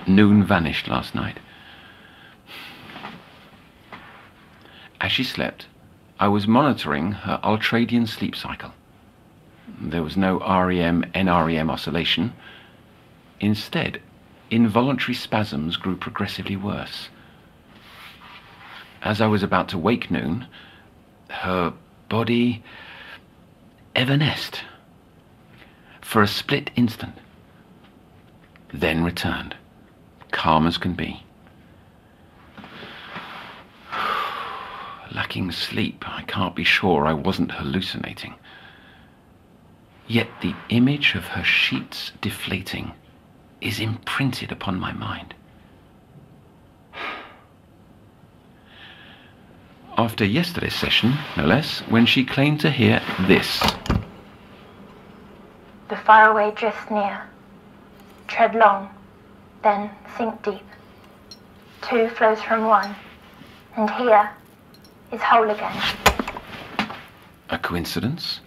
Noon vanished last night. As she slept, I was monitoring her ultradian sleep cycle. There was no REM-NREM oscillation. Instead, involuntary spasms grew progressively worse. As I was about to wake Noon, her body evanesced for a split instant, then returned, calm as can be. Lacking sleep, I can't be sure I wasn't hallucinating. Yet the image of her sheets deflating is imprinted upon my mind. After yesterday's session, no less, when she claimed to hear this. The faraway drift near. Tread long, then sink deep. Two flows from one, and here is whole again. A coincidence?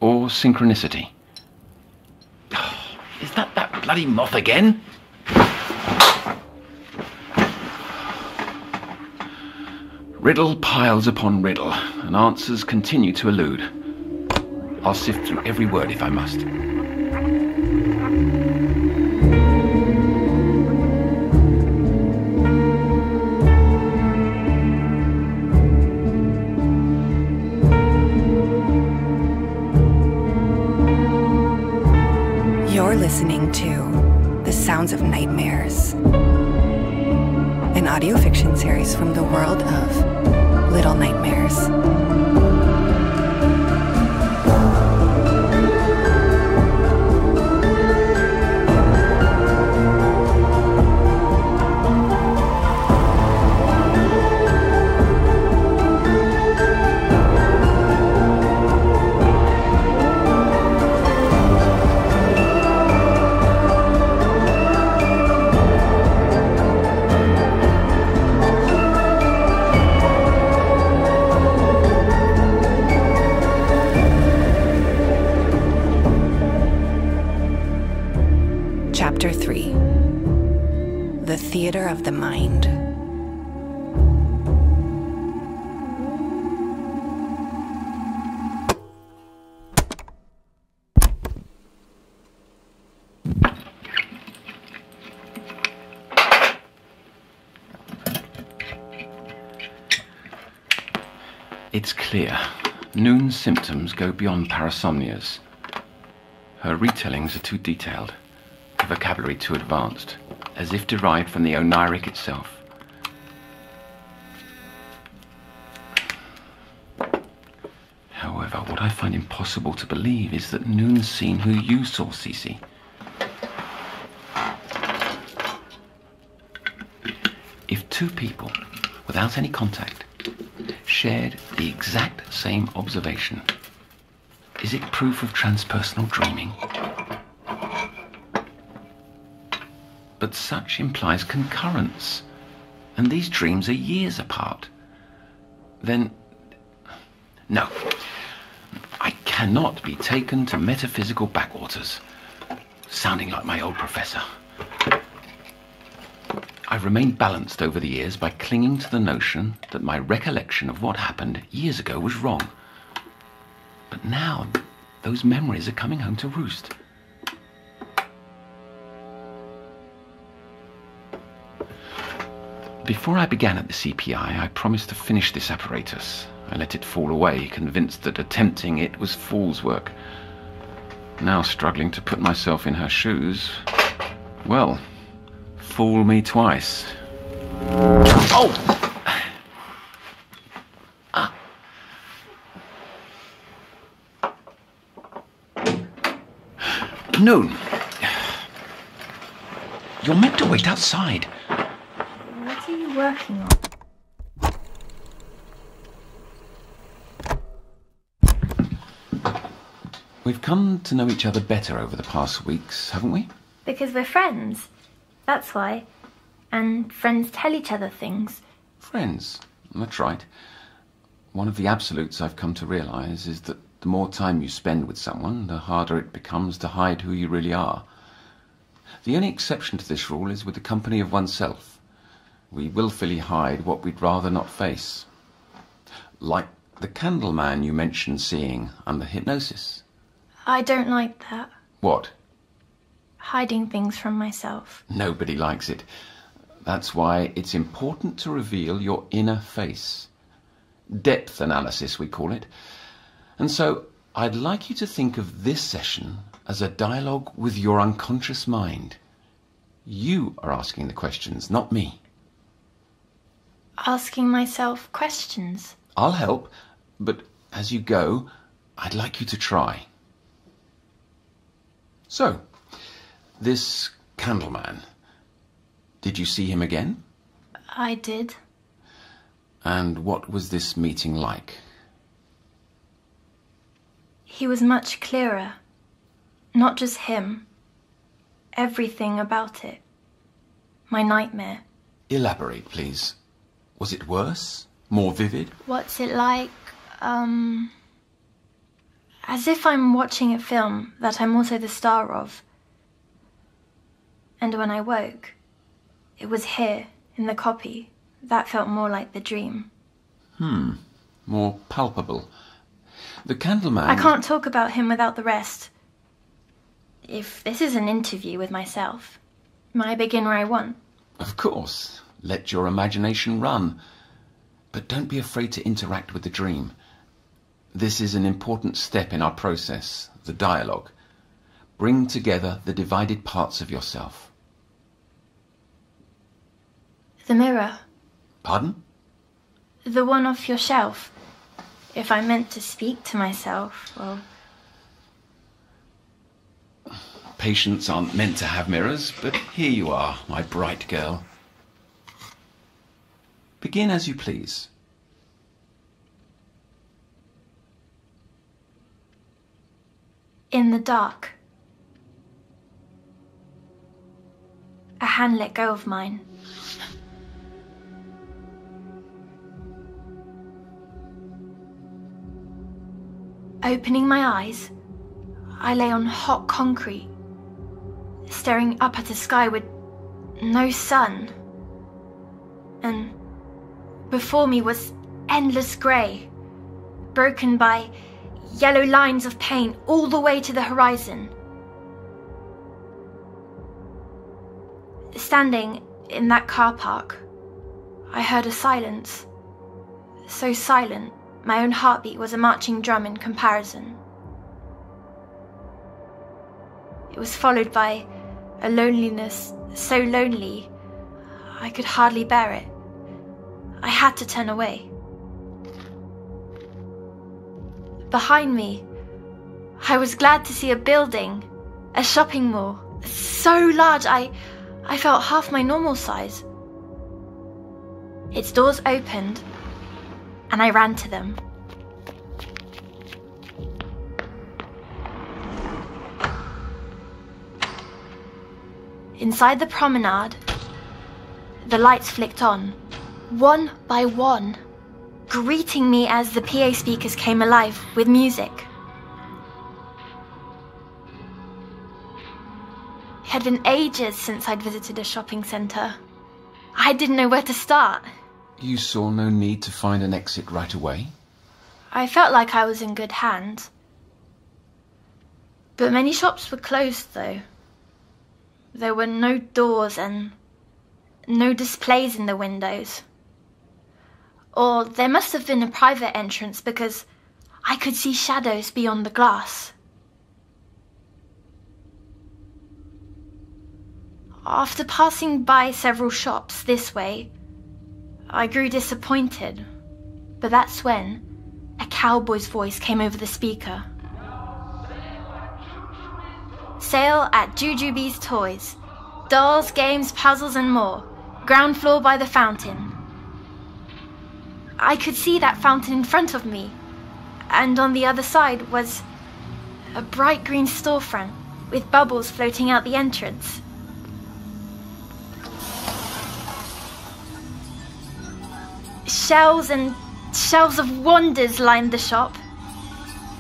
Or synchronicity? Is that bloody moth again? Riddle piles upon riddle, and answers continue to elude. I'll sift through every word if I must. You're listening to The Sounds of Nightmares, an audio fiction series from the world of Little Nightmares. Chapter 3. The Theater of the Mind. It's clear. Noon's symptoms go beyond parasomnias. Her retellings are too detailed. Vocabulary too advanced, as if derived from the oniric itself. However, what I find impossible to believe is that Noon's seen who you saw, Cece. If two people, without any contact, shared the exact same observation, is it proof of transpersonal dreaming? But such implies concurrence, and these dreams are years apart. Then, no, I cannot be taken to metaphysical backwaters, sounding like my old professor. I've remained balanced over the years by clinging to the notion that my recollection of what happened years ago was wrong. But now, those memories are coming home to roost. Before I began at the CPI, I promised to finish this apparatus. I let it fall away, convinced that attempting it was fool's work. Now struggling to put myself in her shoes, well, fool me twice. Oh! Noon. You're meant to wait outside. What are you working on? We've come to know each other better over the past weeks, haven't we? Because we're friends. That's why. And friends tell each other things. Friends, that's right. One of the absolutes I've come to realise is that the more time you spend with someone, the harder it becomes to hide who you really are. The only exception to this rule is with the company of oneself. We willfully hide what we'd rather not face. Like the candle man you mentioned seeing under hypnosis. I don't like that. What? Hiding things from myself. Nobody likes it. That's why it's important to reveal your inner face. Depth analysis, we call it. And so I'd like you to think of this session as a dialogue with your unconscious mind. You are asking the questions, not me. Asking myself questions? I'll help, but as you go, I'd like you to try. So, this candleman, did you see him again? I did. And what was this meeting like? He was much clearer. Not just him. Everything about it. My nightmare. Elaborate, please. Was it worse? More vivid? What's it like? As if I'm watching a film that I'm also the star of. And when I woke, it was here, in the copy. That felt more like the dream. More palpable. The candleman... I can't talk about him without the rest. If this is an interview with myself, may I begin where I want? Of course. Let your imagination run. But don't be afraid to interact with the dream. This is an important step in our process, the dialogue. Bring together the divided parts of yourself. The mirror. Pardon? The one off your shelf. If I meant to speak to myself, well... Patients aren't meant to have mirrors, but here you are, my bright girl. Begin as you please. In the dark. A hand let go of mine. Opening my eyes, I lay on hot concrete, staring up at a sky with no sun. And before me was endless grey, broken by yellow lines of paint all the way to the horizon. Standing in that car park, I heard a silence, so silent my own heartbeat was a marching drum in comparison. It was followed by a loneliness so lonely I could hardly bear it. I had to turn away. Behind me, I was glad to see a building, a shopping mall, so large I felt half my normal size. Its doors opened, and I ran to them. Inside the promenade, the lights flicked on, one by one, greeting me as the PA speakers came alive with music. It had been ages since I'd visited a shopping centre. I didn't know where to start. You saw no need to find an exit right away? I felt like I was in good hands. But many shops were closed, though. There were no doors and no displays in the windows. Or there must have been a private entrance because I could see shadows beyond the glass. After passing by several shops this way, I grew disappointed. But that's when a cowboy's voice came over the speaker. Sale at Jujubee's Toys. Dolls, games, puzzles and more. Ground floor by the fountain. I could see that fountain in front of me, and on the other side was a bright green storefront with bubbles floating out the entrance. Shelves and shelves of wonders lined the shop.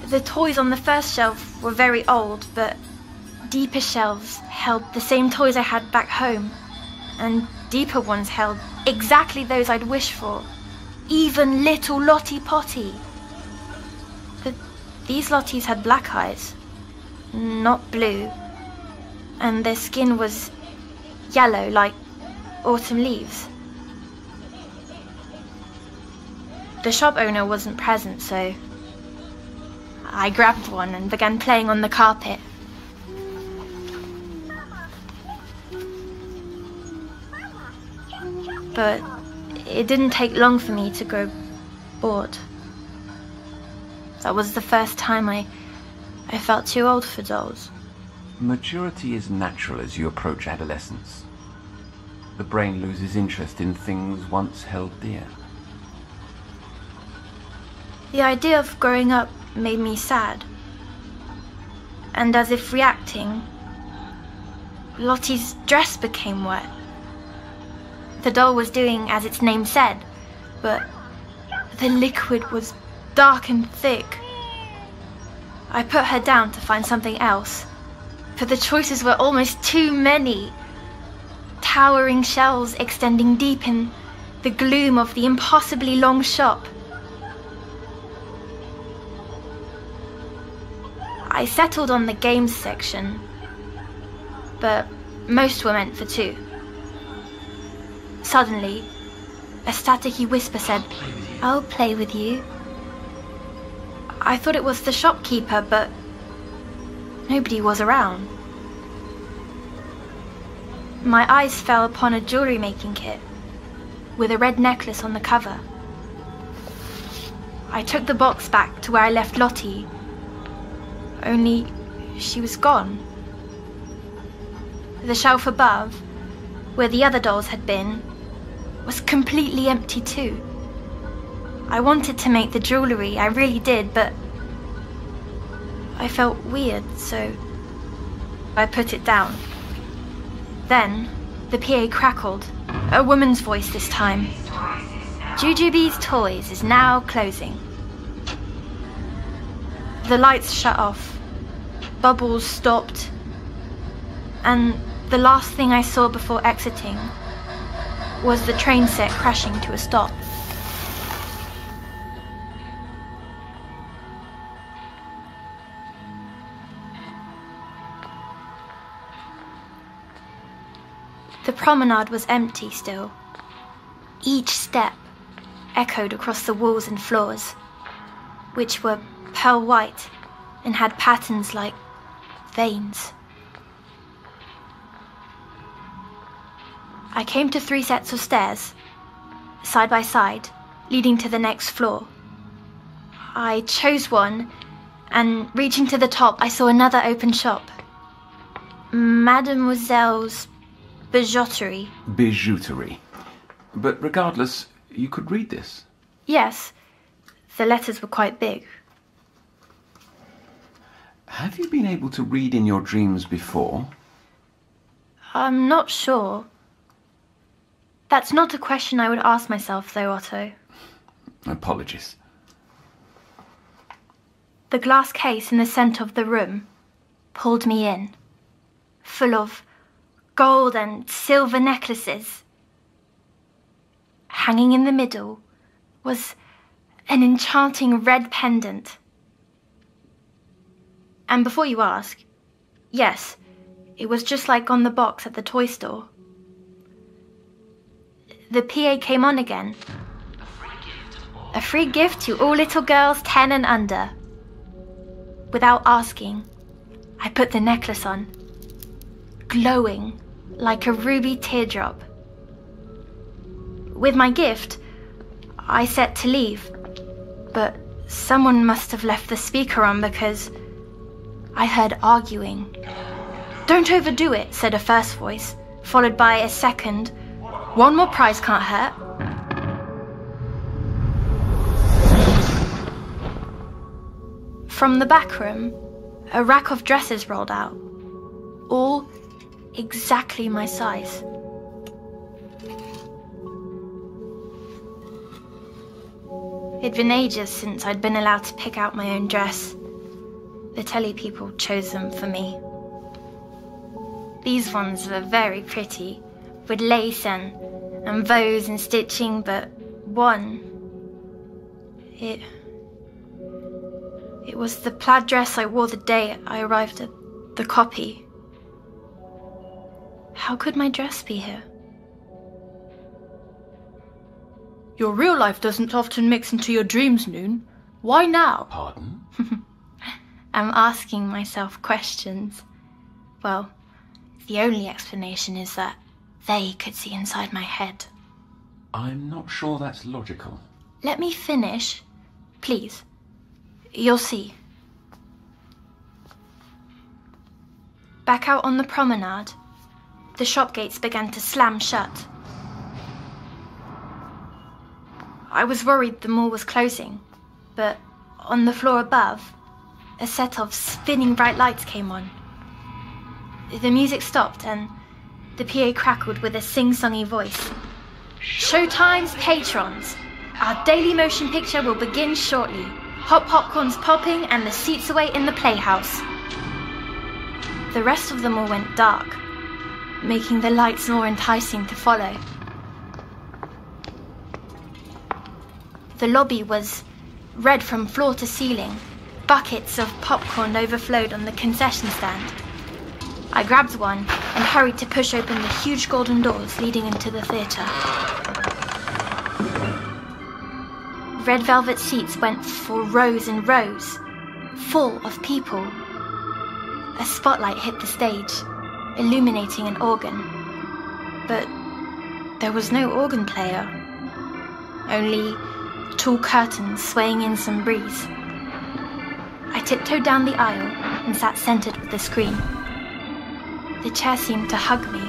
The toys on the first shelf were very old, but deeper shelves held the same toys I had back home, and deeper ones held exactly those I'd wished for, even little Lottie Potty. But these Lotties had black eyes, not blue, and their skin was yellow like autumn leaves. The shop owner wasn't present, so I grabbed one and began playing on the carpet. But it didn't take long for me to grow bored. That was the first time I felt too old for dolls. Maturity is natural as you approach adolescence. The brain loses interest in things once held dear. The idea of growing up made me sad. And as if reacting, Lottie's dress became wet. The doll was doing as its name said, but the liquid was dark and thick. I put her down to find something else, but the choices were almost too many. Towering shelves extending deep in the gloom of the impossibly long shop. I settled on the games section, but most were meant for two. Suddenly, a staticky whisper said, "I'll play with you." I thought it was the shopkeeper, but nobody was around. My eyes fell upon a jewellery making kit with a red necklace on the cover. I took the box back to where I left Lottie, only she was gone. The shelf above, where the other dolls had been, was completely empty too. I wanted to make the jewellery, I really did, but I felt weird, so I put it down. Then the PA crackled, a woman's voice this time. "Jujubee's Toys is now closing." The lights shut off, bubbles stopped, and the last thing I saw before exiting was the train set crashing to a stop. The promenade was empty still. Each step echoed across the walls and floors, which were pearl white and had patterns like veins. I came to 3 sets of stairs, side by side, leading to the next floor. I chose one, and reaching to the top, I saw another open shop. Mademoiselle's Bijouterie. Bijouterie. But regardless, you could read this. Yes, the letters were quite big. Have you been able to read in your dreams before? I'm not sure. That's not a question I would ask myself, though, Otto. Apologies. The glass case in the centre of the room pulled me in, full of gold and silver necklaces. Hanging in the middle was an enchanting red pendant. And before you ask, yes, it was just like on the box at the toy store. The PA came on again. A free gift to all little girls 10 and under. Without asking, I put the necklace on, glowing like a ruby teardrop. With my gift, I set to leave, but someone must have left the speaker on because I heard arguing. "Don't overdo it," said a first voice, followed by a second. "One more prize can't hurt." From the back room, a rack of dresses rolled out, all exactly my size. It'd been ages since I'd been allowed to pick out my own dress. The telly people chose them for me. These ones were very pretty, with lace and bows and stitching, but one... It was the plaid dress I wore the day I arrived at the copy. How could my dress be here? Your real life doesn't often mix into your dreams, Noon. Why now? Pardon? I'm asking myself questions. Well, the only explanation is that they could see inside my head. I'm not sure that's logical. Let me finish, please. You'll see. Back out on the promenade, the shop gates began to slam shut. I was worried the mall was closing, but on the floor above, a set of spinning bright lights came on. The music stopped and the PA crackled with a sing-songy voice. Showtime's patrons! Our daily motion picture will begin shortly. Hot popcorn's popping and the seats await in the playhouse. The rest of them all went dark, making the lights more enticing to follow. The lobby was red from floor to ceiling. Buckets of popcorn overflowed on the concession stand. I grabbed one and hurried to push open the huge golden doors leading into the theatre. Red velvet seats went for rows and rows, full of people. A spotlight hit the stage, illuminating an organ. But there was no organ player, only tall curtains swaying in some breeze. I tiptoed down the aisle and sat centered with the screen. The chair seemed to hug me,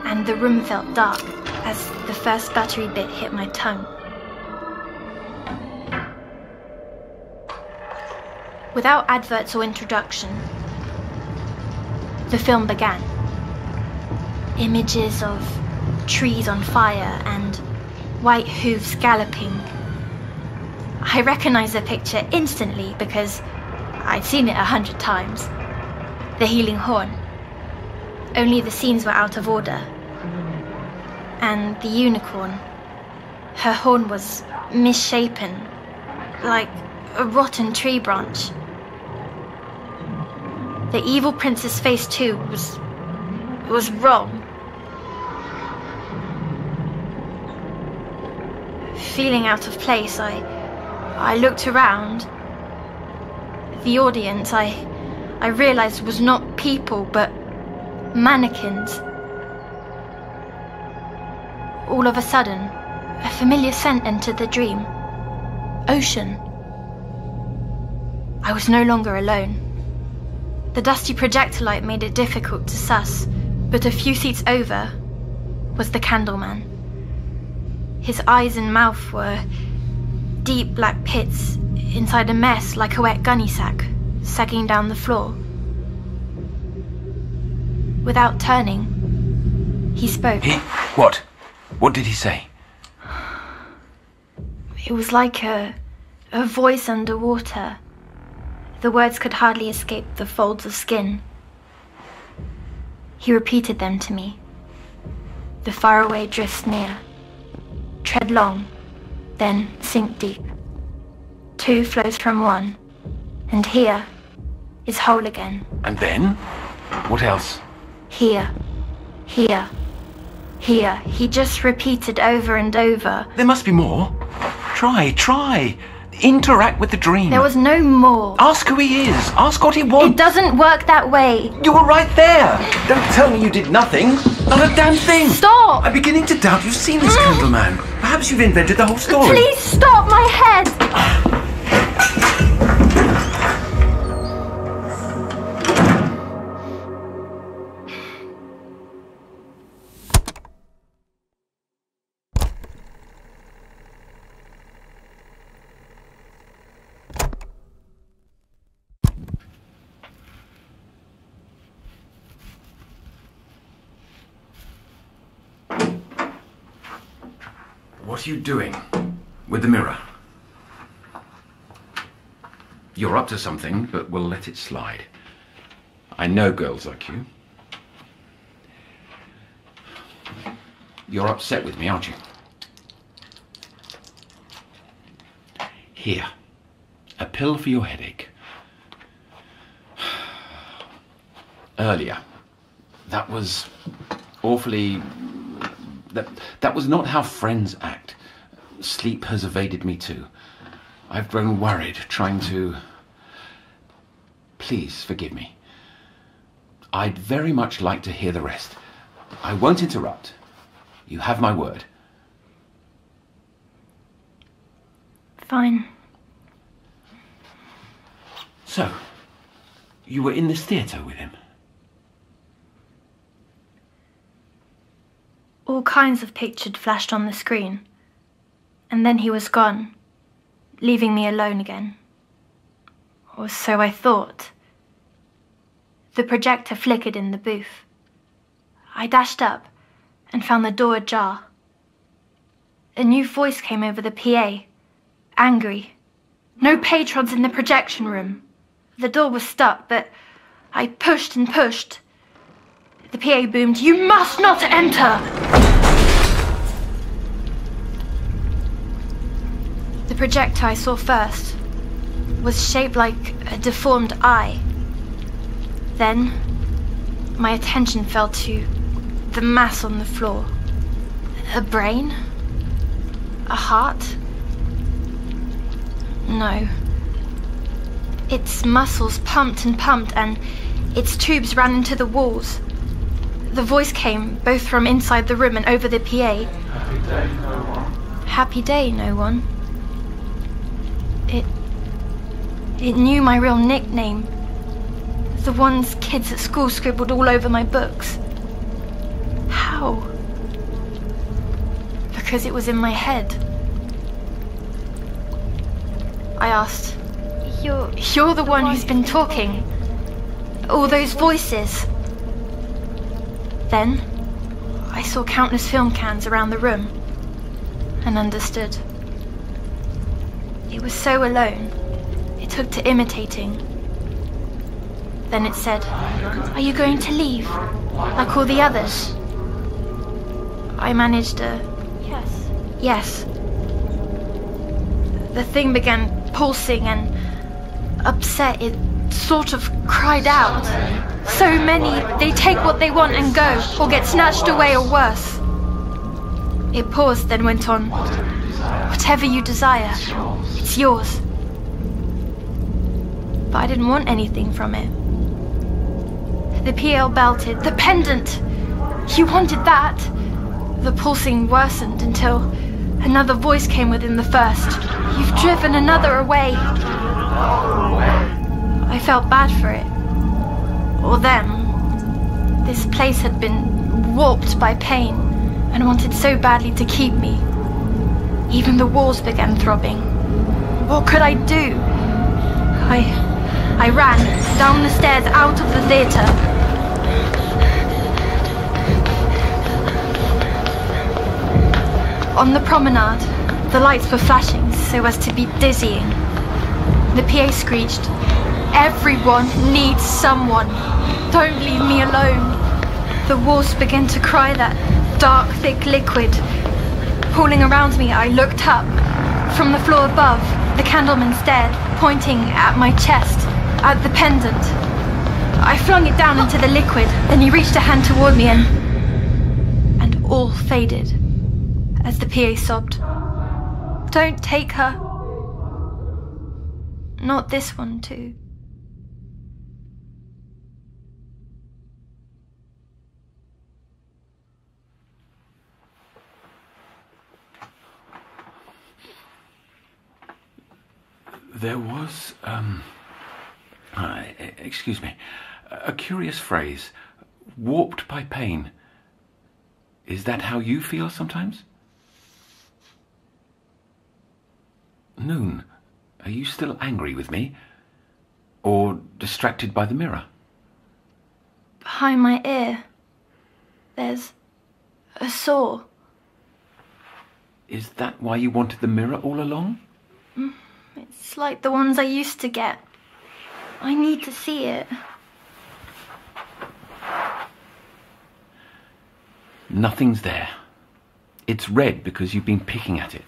and the room felt dark as the first buttery bit hit my tongue. Without adverts or introduction, the film began. Images of trees on fire and white hooves galloping. I recognized the picture instantly because I'd seen it 100 times. The healing horn. Only the scenes were out of order. And the unicorn. Her horn was misshapen, like a rotten tree branch. The evil prince's face too was wrong. Feeling out of place, I looked around. The audience, I realized was not people, but mannequins. All of a sudden, a familiar scent entered the dream. Ocean. I was no longer alone. The dusty projector light made it difficult to suss, but a few seats over was the Candleman. His eyes and mouth were deep black pits inside a mess like a wet gunny sack, sagging down the floor. Without turning, he spoke. What? What did he say? It was like a voice underwater. The words could hardly escape the folds of skin. He repeated them to me. The faraway drifts near. Tread long, then sink deep. Two flows from one, and here is whole again. And then? What else? Here, here, here. He just repeated over and over. There must be more. Try. Interact with the dream. There was no more. Ask who he is. Ask what he wants. It doesn't work that way. You were right there. Don't tell me you did nothing. Not a damn thing. Stop! I'm beginning to doubt you've seen this Candleman. Perhaps you've invented the whole story. Please stop my head! What are you doing with the mirror? You're up to something, but we'll let it slide. I know girls like you. You're upset with me, aren't you? Here, a pill for your headache. Earlier, that was awfully... That was not how friends act. Sleep has evaded me too. I've grown worried, trying to... Please forgive me. I'd very much like to hear the rest. I won't interrupt. You have my word. Fine. So, you were in this theatre with him? All kinds of pictures flashed on the screen. And then he was gone, leaving me alone again. Or so I thought. The projector flickered in the booth. I dashed up and found the door ajar. A new voice came over the PA, angry. No patrons in the projection room. The door was stuck, but I pushed and pushed. The PA boomed, "You must not enter!" The projector I saw first was shaped like a deformed eye. Then, my attention fell to the mass on the floor. A brain? A heart? No. Its muscles pumped and pumped, and its tubes ran into the walls. The voice came both from inside the room and over the PA. Happy day, no one. Happy day, no one. It knew my real nickname. The ones kids at school scribbled all over my books. How? Because it was in my head. I asked, You're the one who's been talking. All those voices. Then, I saw countless film cans around the room and understood. It was so alone, it took to imitating. Then it said, "Are you going to leave, like all the others?" I managed a yes. The thing began pulsing and, upset, it sort of cried out. So many, they take what they want and go, or get snatched away or worse. It paused, then went on. Whatever you desire, it's yours. But I didn't want anything from it. The PL belted, "The pendant! You wanted that!" The pulsing worsened until another voice came within the first. "You've driven another away." I felt bad for it. Or them. This place had been warped by pain and wanted so badly to keep me. Even the walls began throbbing. What could I do? I ran down the stairs out of the theatre. On the promenade, the lights were flashing so as to be dizzying. The PA screeched, "Everyone needs someone. Don't leave me alone." The walls began to cry that dark, thick liquid. Pooling around me, I looked up. From the floor above, the candleman stared, pointing at my chest, at the pendant. I flung it down into the liquid, then he reached a hand toward me and all faded as the PA sobbed, "Don't take her. Not this one, too." There was, excuse me, a curious phrase, warped by pain. Is that how you feel sometimes? Noon, are you still angry with me? Or distracted by the mirror? Behind my ear, there's a saw. Is that why you wanted the mirror all along? It's like the ones I used to get. I need to see it. Nothing's there. It's red because you've been picking at it.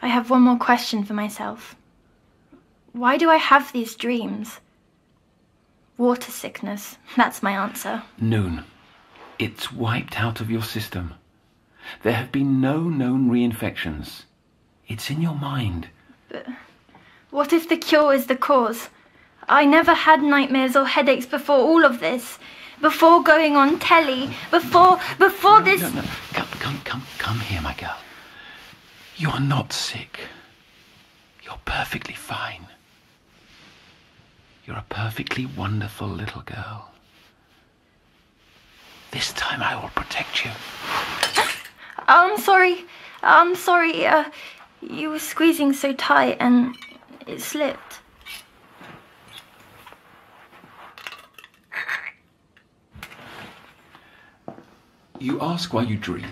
I have one more question for myself. Why do I have these dreams? Water sickness, that's my answer. Noon. It's wiped out of your system. There have been no known reinfections. It's in your mind. But what if the cure is the cause? I never had nightmares or headaches before all of this. Before going on telly. Before this... No. Come here, my girl. You're not sick. You're perfectly fine. You're a perfectly wonderful little girl. This time I will protect you. I'm sorry. You were squeezing so tight and it slipped. You ask why you dream.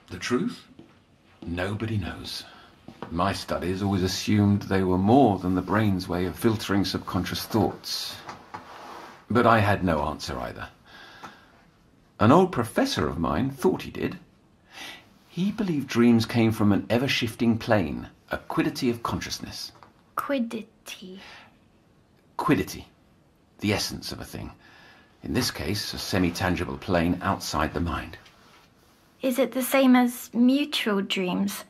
The truth? Nobody knows. My studies always assumed they were more than the brain's way of filtering subconscious thoughts. But I had no answer either. An old professor of mine thought he did. He believed dreams came from an ever-shifting plane, a quiddity of consciousness. Quiddity. Quiddity, the essence of a thing. In this case, a semi-tangible plane outside the mind. Is it the same as mutual dreams?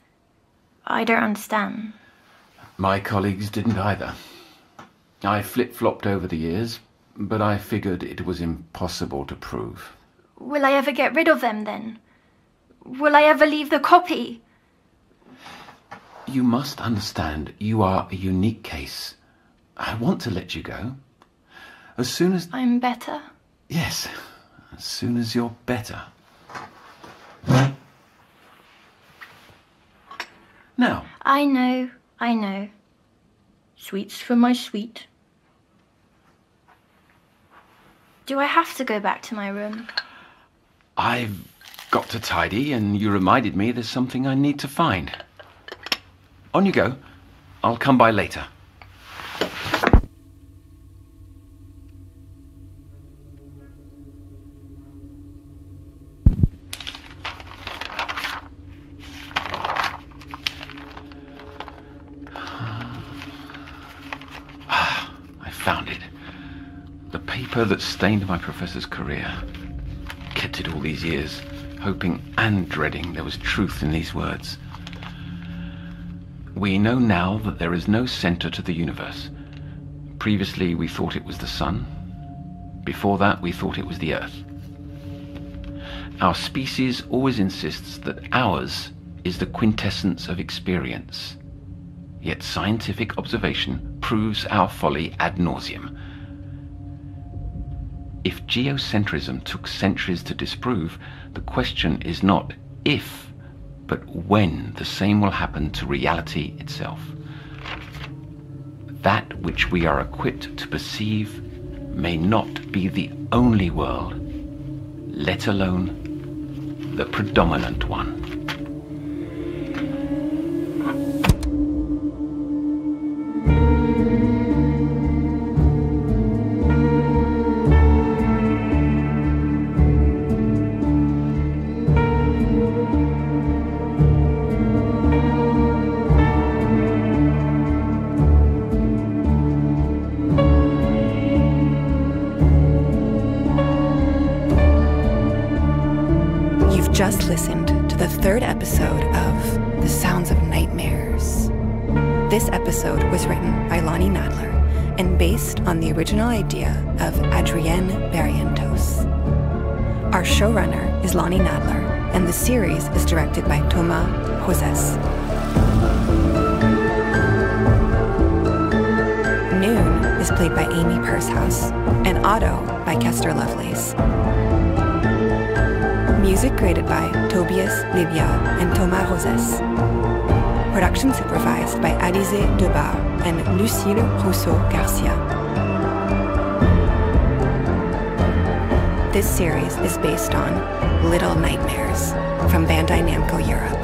I don't understand. My colleagues didn't either. I flip-flopped over the years, but I figured it was impossible to prove. Will I ever get rid of them then? Will I ever leave the copy? You must understand, you are a unique case. I want to let you go. As soon as... I'm better? Yes, as soon as you're better. Now. I know. Sweets for my sweet. Do I have to go back to my room? I've got to tidy, and you reminded me there's something I need to find. On you go. I'll come by later. Found it. The paper that stained my professor's career. Kept it all these years, hoping and dreading there was truth in these words. We know now that there is no center to the universe. Previously we thought it was the sun. Before that we thought it was the earth. Our species always insists that ours is the quintessence of experience. Yet scientific observation proves our folly ad nauseum. If geocentrism took centuries to disprove, the question is not if, but when the same will happen to reality itself. That which we are equipped to perceive may not be the only world, let alone the predominant one. Just listened to the third episode of The Sounds of Nightmares. This episode was written by Lonnie Nadler and based on the original idea of Adrienne Barrientos. Our showrunner is Lonnie Nadler, and the series is directed by Thomas Joses. Noon is played by Amy Purshouse, and Otto by Kester Lovelace. Music created by Tobias Libya and Thomas Joses. Production supervised by Alizé Debar and Lucille Rousseau-Garcia. This series is based on Little Nightmares from Bandai Namco Europe.